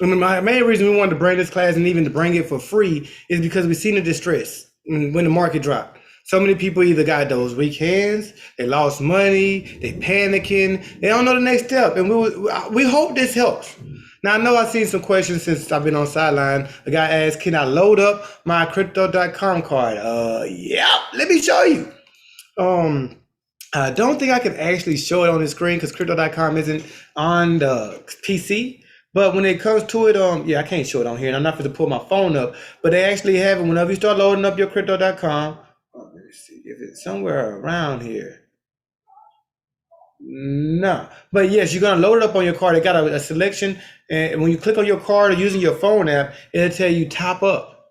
I mean, my main reason we wanted to bring this class and even to bring it for free is because we've seen the distress when the market dropped. So many people either got those weak hands, they lost money, they panicking, they don't know the next step. And we hope this helps. Now, I know I've seen some questions since I've been on sideline. A guy asked, can I load up my crypto.com card? Yeah, let me show you. I don't think I can actually show it on the screen because crypto.com isn't on the PC. But when it comes to it, yeah, I can't show it on here, and I'm not going to pull my phone up. But they actually have it whenever you start loading up your crypto.com. Let me see if it's somewhere around here. No, but yes, you're gonna load it up on your card. It got a selection, and when you click on your card or using your phone app, it'll tell you top up.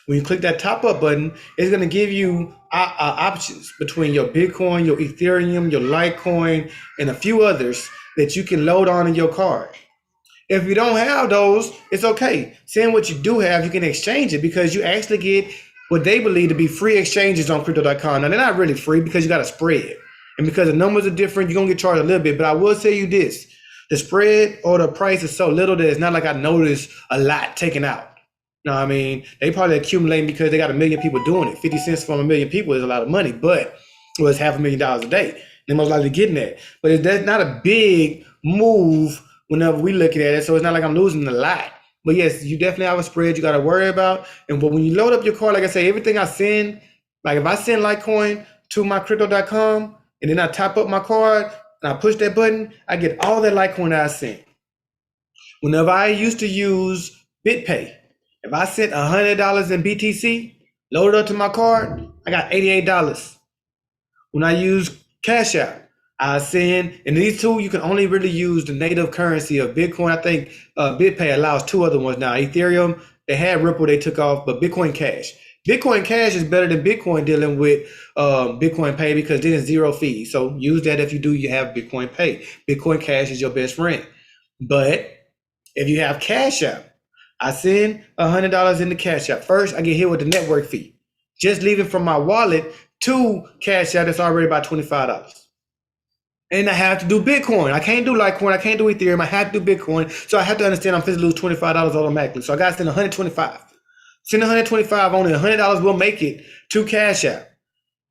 When you click that top up button, it's gonna give you options between your Bitcoin, your Ethereum, your Litecoin, and a few others that you can load on in your card. If you don't have those, it's okay. Saying what you do have, you can exchange it because you actually get what they believe to be free exchanges on crypto.com. Now, they're not really free because you got a spread. And because the numbers are different, you're going to get charged a little bit. But I will tell you this, the spread or the price is so little that it's not like I noticed a lot taken out. You know what I mean? They probably accumulating because they got 1 million people doing it. 50 cents from 1 million people is a lot of money, but it was $500,000 a day. They're most likely getting that. But that's not a big move whenever we look at it. So it's not like I'm losing a lot. But yes, you definitely have a spread you got to worry about. But when you load up your card, like I say, everything I send, like if I send Litecoin to my crypto.com and then I top up my card and I push that button, I get all that Litecoin that I sent. Whenever I used to use BitPay, if I sent $100 in BTC, loaded up to my card, I got $88. When I use Cash App, I send, and these two, you can only really use the native currency of Bitcoin. I think BitPay allows 2 other ones now. Ethereum, they had Ripple, they took off, but Bitcoin Cash. Bitcoin Cash is better than Bitcoin dealing with Bitcoin Pay because then it's 0 fee. So use that if you do, you have Bitcoin Pay. Bitcoin Cash is your best friend. But if you have Cash App, I send $100 into Cash App. First, I get hit with the network fee. Just leaving from my wallet to Cash App, it's already about $25. And I have to do Bitcoin. I can't do Litecoin. I can't do Ethereum. I have to do Bitcoin. So I have to understand I'm supposed to lose $25 automatically. So I got to send $125. Send $125, only $100 will make it to Cash App.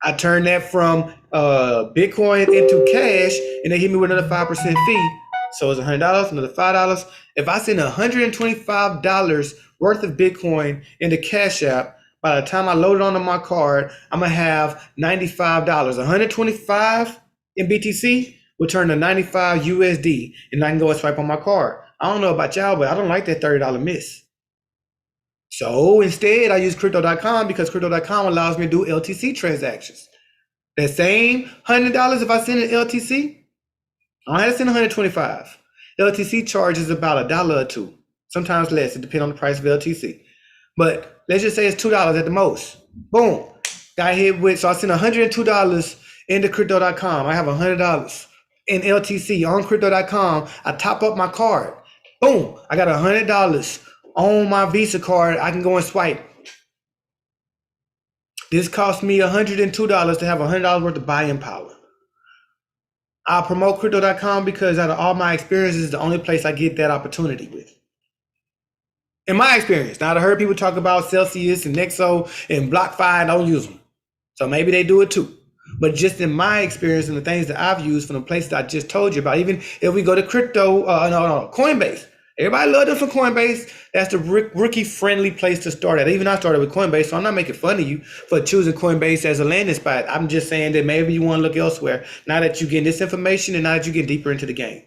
I turn that from Bitcoin into cash, and they hit me with another 5% fee. So it's $100, another $5. If I send $125 worth of Bitcoin into Cash App, by the time I load it onto my card, I'm gonna have $95. $125 in BTC will turn to 95 USD, and I can go and swipe on my card. I don't know about y'all, but I don't like that $30 miss. So instead, I use crypto.com because crypto.com allows me to do LTC transactions. That same $100, if I send an LTC, I don't have to send 125. LTC charges about $1 or $2, sometimes less. It depends on the price of LTC. But let's just say it's $2 at the most. Boom. Got hit with, so I send $102 into crypto.com. I have $100 in LTC on crypto.com. I top up my card. Boom. I got $100 on my Visa card. I can go and swipe. This cost me $102 to have $100 worth of buying power. I promote crypto.com because out of all my experiences, it's the only place I get that opportunity with. In my experience. Now, I heard people talk about Celsius and Nexo and BlockFi. I don't use them. So maybe they do it too. But just in my experience and the things that I've used from the places I just told you about, even if we go to Coinbase. Everybody loves them for Coinbase. That's the rookie-friendly place to start at. Even I started with Coinbase, so I'm not making fun of you for choosing Coinbase as a landing spot. I'm just saying that maybe you want to look elsewhere now that you're getting this information and now that you get deeper into the game.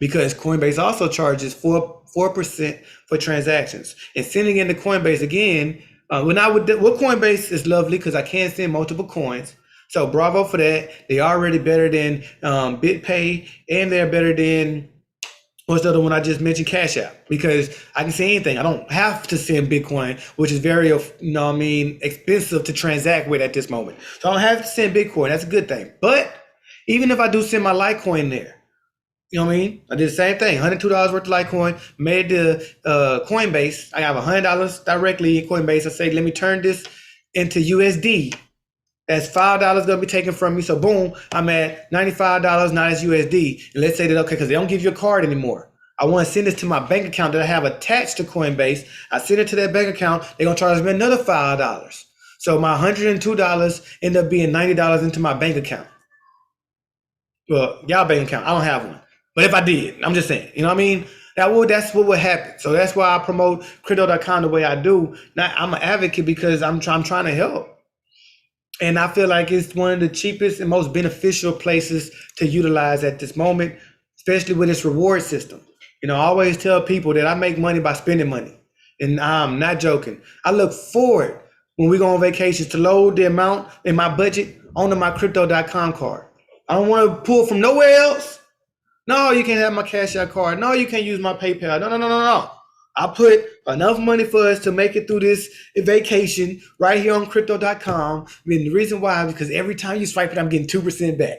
Because Coinbase also charges 4% for transactions. And sending into Coinbase again, with Coinbase is lovely because I can send multiple coins. So bravo for that. They're already better than BitPay, and they're better than what's the other one I just mentioned, Cash App, because I can send anything. I don't have to send Bitcoin, which is very, expensive to transact with at this moment. So I don't have to send Bitcoin. That's a good thing. But even if I do send my Litecoin there, you know what I mean? I did the same thing. $102 worth of Litecoin, made the Coinbase. I have $100 directly in Coinbase. I say, let me turn this into USD. That's $5 going to be taken from me. So boom, I'm at $95. Now it's USD. And let's say that, okay, because they don't give you a card anymore. I want to send this to my bank account that I have attached to Coinbase. I send it to that bank account. They're going to charge me another $5. So my $102 ended up being $90 into my bank account. Well, y'all bank account. I don't have one. But if I did, I'm just saying, you know what I mean? That's what would happen. So that's why I promote crypto.com the way I do. Now, I'm an advocate because I'm trying to help. And I feel like it's one of the cheapest and most beneficial places to utilize at this moment, especially with its reward system. You know, I always tell people that I make money by spending money. And I'm not joking. I look forward when we go on vacations to load the amount in my budget onto my crypto.com card. I don't want to pull from nowhere else. No, you can't have my Cash App card. No, you can't use my PayPal. No. I put enough money for us to make it through this vacation right here on crypto.com. I mean, the reason why is because every time you swipe it, I'm getting 2% back.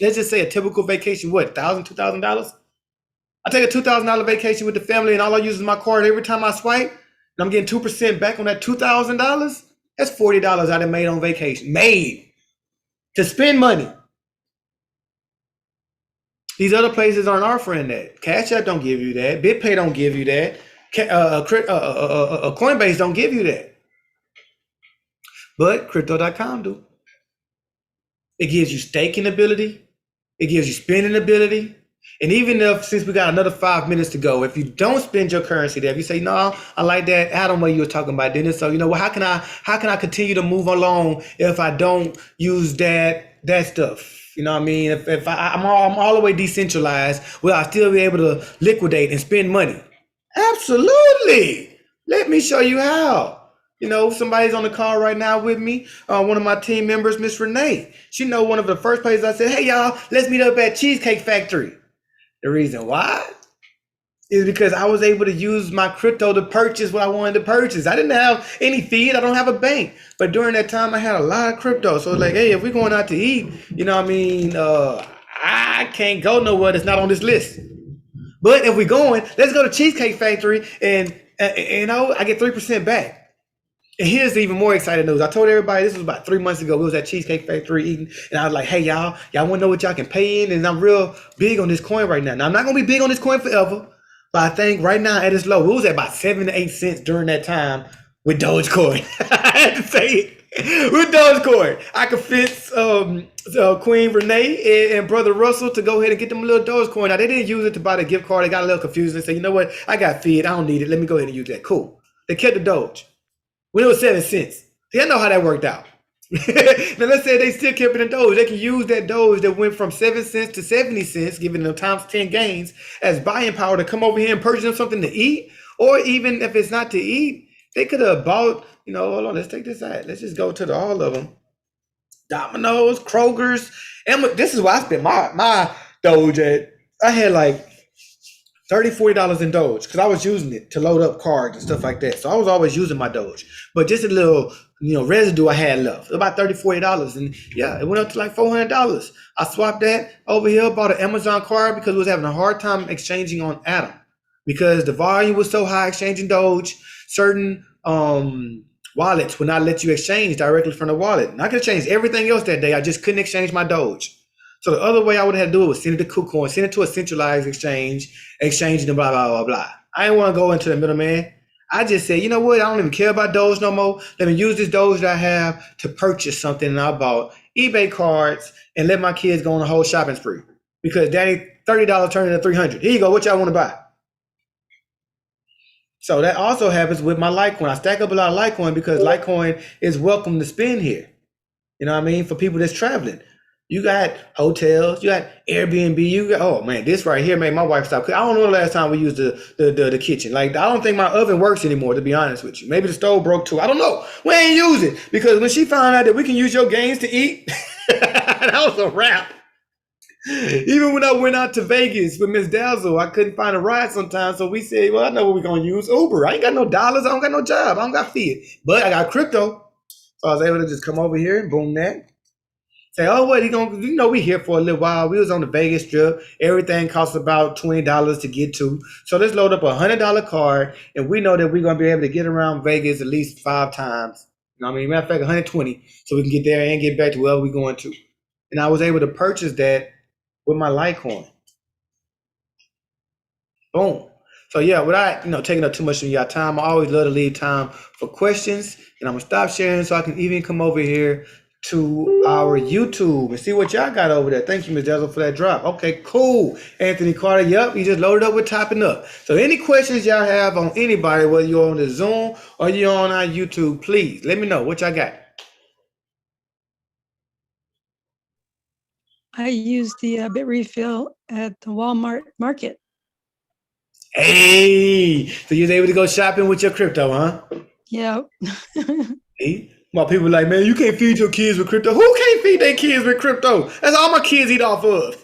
Let's just say a typical vacation, what, $1,000, $2,000? I take a $2,000 vacation with the family and all I use is my card every time I swipe, and I'm getting 2% back on that $2,000. That's $40 I done made on vacation. Made to spend money. These other places aren't offering that. Cash App don't give you that. BitPay don't give you that. Coinbase don't give you that. But Crypto.com do. It gives you staking ability. It gives you spending ability. And even if, since we got another 5 minutes to go, if you don't spend your currency there, if you say, no, I like that Adam way you were talking about, Dennis. So, you know, well, how can I continue to move along if I don't use that stuff? You know what I mean? If I'm all the way decentralized, will I still be able to liquidate and spend money? Absolutely. Let me show you how. You know, somebody's on the call right now with me. One of my team members, Miss Renee. She know one of the first places I said, hey, y'all, let's meet up at Cheesecake Factory. The reason why is because I was able to use my crypto to purchase what I wanted to purchase. I didn't have any feed. I don't have a bank. But during that time, I had a lot of crypto. So it's like, hey, if we're going out to eat, you know what I mean? I can't go nowhere that's not on this list. But if we're going, let's go to Cheesecake Factory and you know, I get 3% back. And here's the even more exciting news. I told everybody this was about 3 months ago. We was at Cheesecake Factory eating, and I was like, hey, y'all want to know what y'all can pay in? And I'm real big on this coin right now. Now, I'm not going to be big on this coin forever, but I think right now at its low, it was at about 7 to 8 cents during that time with Dogecoin. I had to say it. With Dogecoin. I could fit Queen Renee and Brother Russell to go ahead and get them a little Dogecoin. Now, they didn't use it to buy the gift card. They got a little confused and said, you know what? I got feed. I don't need it. Let me go ahead and use that. Cool. They kept the Doge. When it was 7 cents. See, I know how that worked out. Now let's say they still kept it in Doge. They can use that Doge that went from 7 cents to 70 cents, giving them times 10 gains as buying power to come over here and purchase them something to eat. Or even if it's not to eat, they could have bought, you know, hold on, let's take this out. Let's just go to all of them. Domino's, Kroger's. And this is why I spent my Doge at. I had like $30, $40 in Doge because I was using it to load up cards and stuff like that. So I was always using my Doge, but just a little, you know, residue I had left, about $30, $40. And yeah, it went up to like $400. I swapped that over here, bought an Amazon card because I was having a hard time exchanging on Atom because the volume was so high exchanging Doge. Certain wallets would not let you exchange directly from the wallet. And I could have changed everything else that day. I just couldn't exchange my Doge. So the other way I would have had to do it was send it to KuCoin, send it to a centralized exchange and blah, blah, blah, blah. I didn't want to go into the middleman. I just said, you know what? I don't even care about Doge no more. Let me use this Doge that I have to purchase something. And I bought eBay cards and let my kids go on a whole shopping spree. Because daddy, $30 turned into $300. Here you go. What y'all want to buy? So that also happens with my Litecoin. I stack up a lot of Litecoin because Litecoin is welcome to spend here. You know what I mean? For people that's traveling. You got hotels, you got Airbnb, you got, oh man, this right here made my wife stop. I don't know the last time we used the kitchen. Like, I don't think my oven works anymore, to be honest with you. Maybe the stove broke too. I don't know. We ain't use it because when she found out that we can use your gains to eat, that was a wrap. Even when I went out to Vegas with Miss Dazzle, I couldn't find a ride sometimes. So we said, well, I know what we're going to use. Uber. I ain't got no dollars. I don't got no job. I don't got feed. But I got crypto. So I was able to just come over here and boom that. Say, oh, what, you know, we here for a little while. We was on the Vegas Strip. Everything costs about $20 to get to. So let's load up a $100 card, and we know that we're going to be able to get around Vegas at least 5 times. You know what I mean? Matter of fact, 120, so we can get there and get back to wherever we're going to. And I was able to purchase that with my Litecoin. Boom. So yeah, without taking up too much of your time, I always love to leave time for questions, and I'm gonna stop sharing so I can even come over here to our YouTube and see what y'all got over there. Thank you, Ms. Dazzle, for that drop. Okay, cool. Anthony Carter, yep, you just loaded up with topping up. So any questions y'all have on anybody, whether you're on the Zoom or you're on our YouTube, please let me know what y'all got. I use the Bit Refill at the Walmart Market. Hey, so you was able to go shopping with your crypto, huh? Yeah. See? My people like, man, you can't feed your kids with crypto. Who can't feed their kids with crypto? That's all my kids eat off of.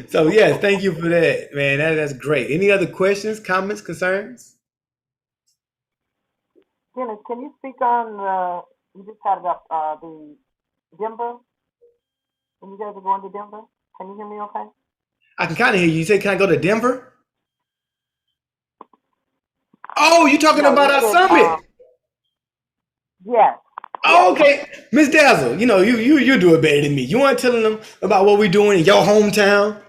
So yes, thank you for that, man. That's great. Any other questions, comments, concerns? Dennis, can you speak on you just had about the Denver? When you guys are going to Denver? Can you hear me okay? I can kind of hear you. You say, can I go to Denver? Oh, you talking No, about you our said, summit? yes. Oh, okay, Miss Dazzle. You do it better than me. You want to tell them about what we're doing in your hometown?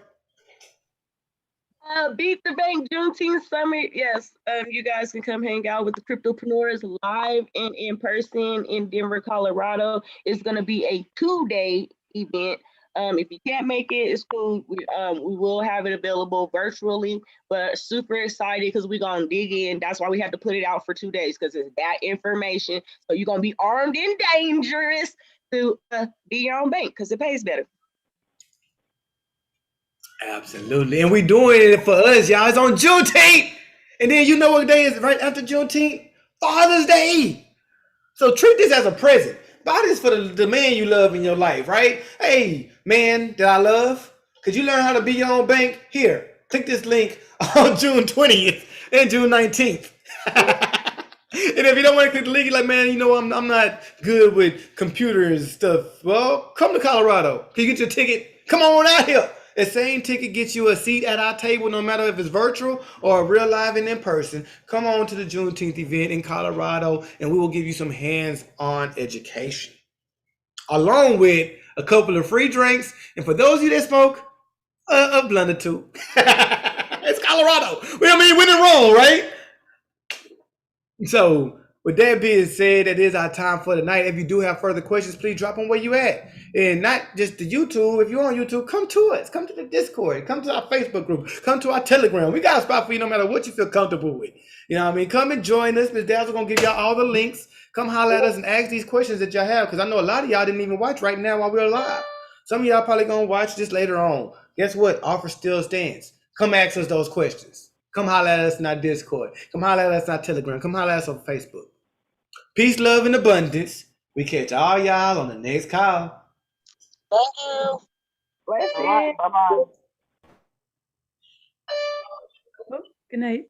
Beat the Bank Juneteenth Summit. Yes, you guys can come hang out with the CryptoPreneurs live and in person in Denver, Colorado. It's going to be a 2-day event. If you can't make it, it's cool. We will have it available virtually, but super excited because we're going to dig in. That's why we have to put it out for 2 days, because it's that information. So you're going to be armed and dangerous to be your own bank because it pays better. Absolutely. And we doing it for us, y'all. It's on Juneteenth. And then you know what day is right after Juneteenth? Father's Day. So treat this as a present. Buy this for the man you love in your life, right? Hey, man that I love, could you learn how to be your own bank? Here, click this link on June 20th and June 19th. And if you don't want to click the link, you're like, man, I'm not good with computers and stuff. Well, come to Colorado. Can you get your ticket? Come on out here. The same ticket gets you a seat at our table, no matter if it's virtual or real live and in person. Come on to the Juneteenth event in Colorado, and we will give you some hands-on education, along with a couple of free drinks. And for those of you that smoke, a blunt or two. It's Colorado. When in Rome, right? So, with that being said, that is our time for tonight. If you do have further questions, please drop them where you at. And not just the YouTube. If you're on YouTube, come to us. Come to the Discord. Come to our Facebook group. Come to our Telegram. We got a spot for you no matter what you feel comfortable with. You know what I mean? Come and join us. Ms. Dazzle's going to give y'all all the links. Come holler at us and ask these questions that y'all have, because I know a lot of y'all didn't even watch right now while we're live. Some of y'all probably going to watch this later on. Guess what? Offer still stands. Come ask us those questions. Come holler at us in our Discord. Come holler at us in our Telegram. Come holler at us on Facebook. Peace, love, and abundance. We catch all y'all on the next call. Thank you. All right, bye-bye. Good night.